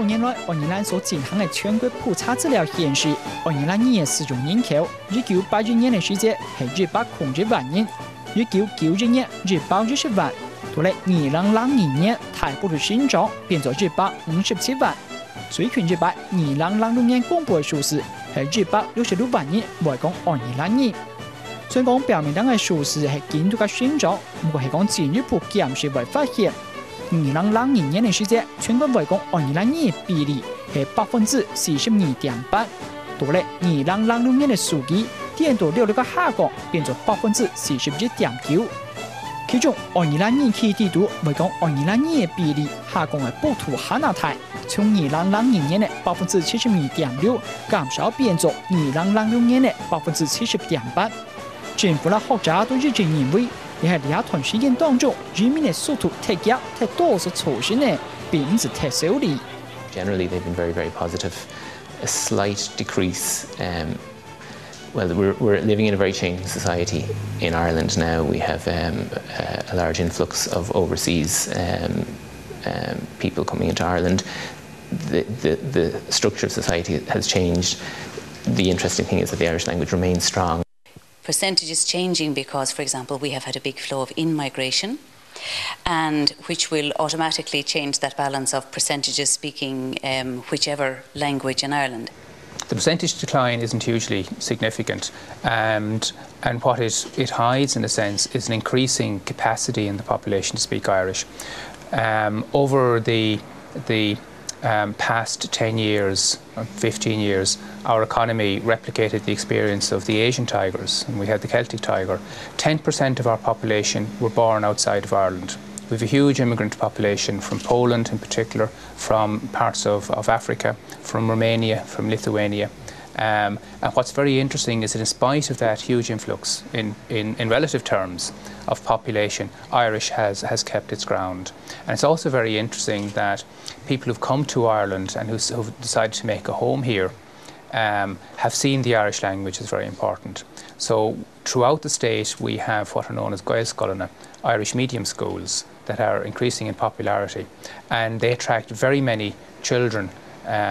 6年來，愛爾蘭所進行的全國普查資料顯示，愛爾蘭語使用人口1982年的時節係200萬人，1990年220萬，到了2002年大幅度增長，變作257萬。最近2006年公布的數字係266萬人會講愛爾蘭語。雖然講表面上嘅數字係見到嘅增長，不過係講進一步檢視會發現，2002年的時節，全國會講愛爾蘭語的比例係42.8%，到了2006年的數據，跌到6個下降，變作41.9%。其中愛爾蘭語系地圖會講愛爾蘭語的比例下降嘅幅度很大，從2002年的72.6%減少變作2006年的70.8%。政府嘅學者都一致認為，喺呢一段時間當中，人民嘅速度太急太多所造成嘅，並唔係太少理。Generally, they've been very, very positive. A slight decrease. Well, we're living in a very changing society in Ireland now. We have a large influx of overseas people coming into Ireland. The structure of society has changed. The interesting thing is that the Irish language remains strong. Percentage is changing because, for example, we have had a big flow of in-migration, and which will automatically change that balance of percentages speaking whichever language in Ireland. The percentage decline isn't hugely significant, and what it hides, in a sense, is an increasing capacity in the population to speak Irish. Over the past 10 years, or 15 years, our economy replicated the experience of the Asian tigers, and we had the Celtic tiger. 10% of our population were born outside of Ireland. We have a huge immigrant population from Poland in particular, from parts of Africa, from Romania, from Lithuania. And what's very interesting is that in spite of that huge influx in relative terms of population, Irish has kept its ground. And it's also very interesting that people who've come to Ireland and who've decided to make a home here have seen the Irish language as very important. So throughout the state we have what are known as Gaelscoileanna, Irish medium schools, that are increasing in popularity, and they attract very many children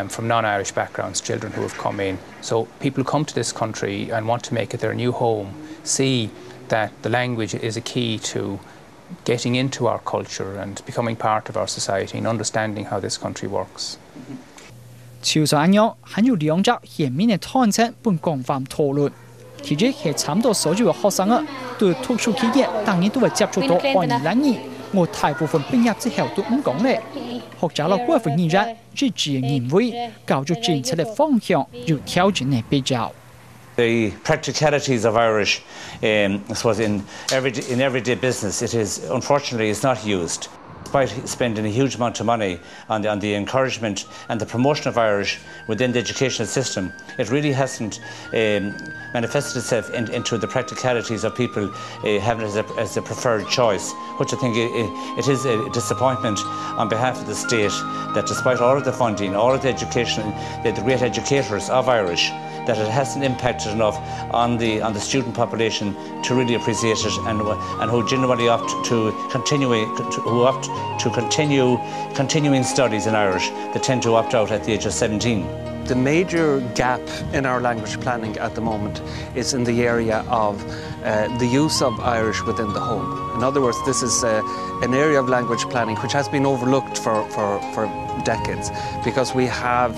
from non-Irish backgrounds, children who have come in. So people who come to this country and want to make it their new home see that the language is a key to getting into our culture and becoming part of our society and understanding how this country works. 就算咁樣，還有兩隻顯面嘅探測本廣泛討論。其中係差唔多所有嘅學生啊，對讀書期間當然都會接觸到愛爾蘭語。我大部分畢業之後都唔講咧，學者嘅部分仍然一致認為教育政策嘅方向要調整嘅比較。The practicalities of Irish, I suppose, in everyday business, it is unfortunately is not used. Despite spending a huge amount of money on the encouragement and the promotion of Irish within the educational system, it really hasn't manifested itself into the practicalities of people having it as a preferred choice, which I think it is a disappointment on behalf of the state that despite all of the funding, all of the education, the great educators of Irish, that it hasn't impacted enough on the student population to really appreciate it, and who genuinely opt to continue continuing studies in Irish. They tend to opt out at the age of 17. The major gap in our language planning at the moment is in the area of the use of Irish within the home. In other words, this is an area of language planning which has been overlooked for decades, because we have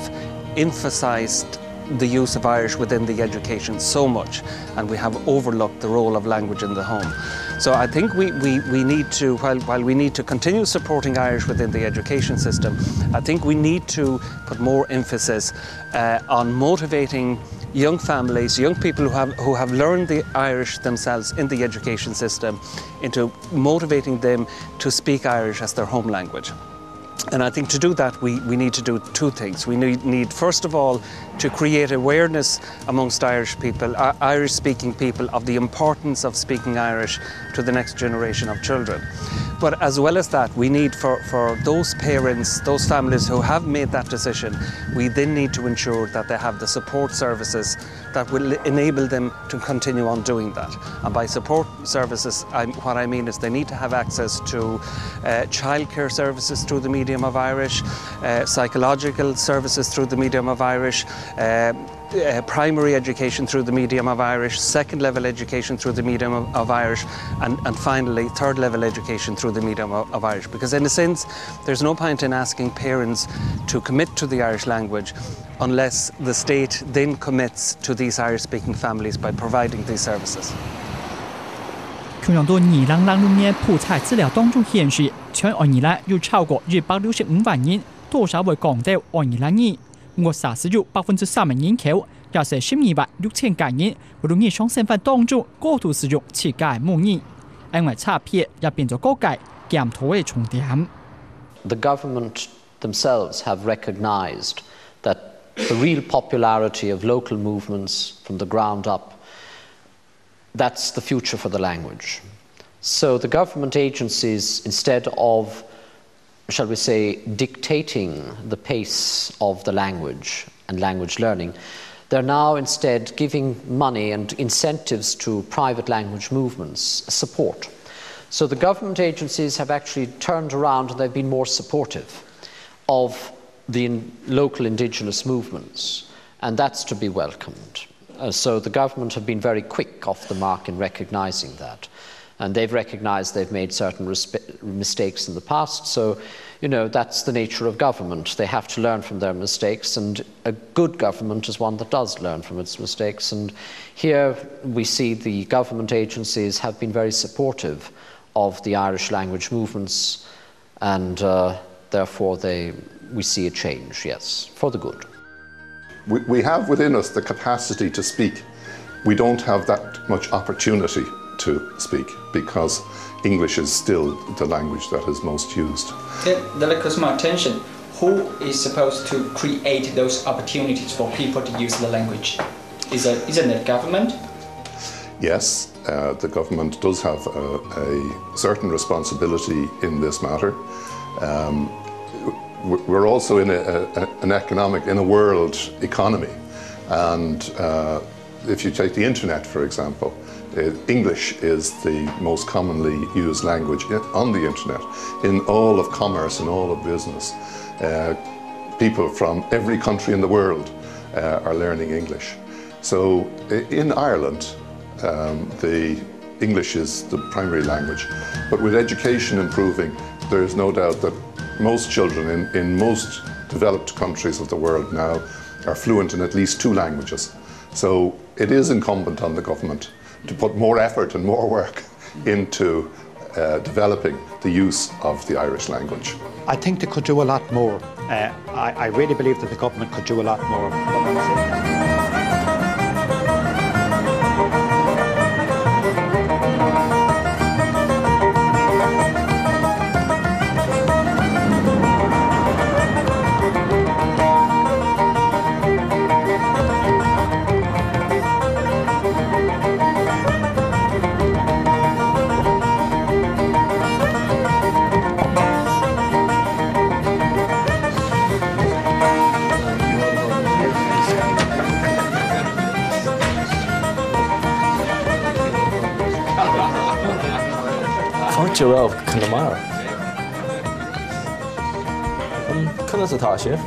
emphasized the use of Irish within the education so much, and we have overlooked the role of language in the home. So I think we need to, while we need to continue supporting Irish within the education system, I think we need to put more emphasis on motivating young families, young people who have learned the Irish themselves in the education system, into motivating them to speak Irish as their home language. And I think to do that, we need to do two things. We need first of all, to create awareness amongst Irish people, Irish-speaking people, of the importance of speaking Irish to the next generation of children. But as well as that, we need for those parents, those families who have made that decision, we then need to ensure that they have the support services that will enable them to continue on doing that. And by support services, what I mean is they need to have access to childcare services through the medium of Irish, psychological services through the medium of Irish, primary education through the medium of Irish, second level education through the medium of Irish, and finally third level education through the medium of Irish. Because in a sense, there's no point in asking parents to commit to the Irish language unless the state then commits to these Irish-speaking families by providing these services. 全港多2006年普查資料當中顯示，全愛爾蘭有超過265萬人，多少會講到愛爾蘭語。我實施咗3%嘅人口，也是12,600間人，會容易上身份當中過度使用此屆母語，因為差別也變咗高階檢討嘅重點。The government themselves have recognized that the real popularity of local movements from the ground up, that's the future for the language. So the government agencies, instead of, shall we say, dictating the pace of the language and language learning, they're now instead giving money and incentives to private language movements, support. So the government agencies have actually turned around and they've been more supportive of the local indigenous movements, and that's to be welcomed. So the government have been very quick off the mark in recognising that. And they've recognised they've made certain mistakes in the past, so, you know, that's the nature of government. They have to learn from their mistakes, and a good government is one that does learn from its mistakes. And here we see the government agencies have been very supportive of the Irish language movements, and therefore we see a change, yes, for the good. We have within us the capacity to speak. We don't have that much opportunity to speak because English is still the language that is most used. That caught my attention. Who is supposed to create those opportunities for people to use the language? Isn't it government? Yes, the government does have a certain responsibility in this matter. We're also in a world economy, and if you take the internet, for example, English is the most commonly used language on the internet in all of commerce and all of business. People from every country in the world are learning English. So in Ireland, the English is the primary language, but with education improving, there is no doubt that most children in most developed countries of the world now are fluent in at least 2 languages. So it is incumbent on the government to put more effort and more work into developing the use of the Irish language. I think they could do a lot more. I really believe that the government could do a lot more. Connemara. 可能是他写。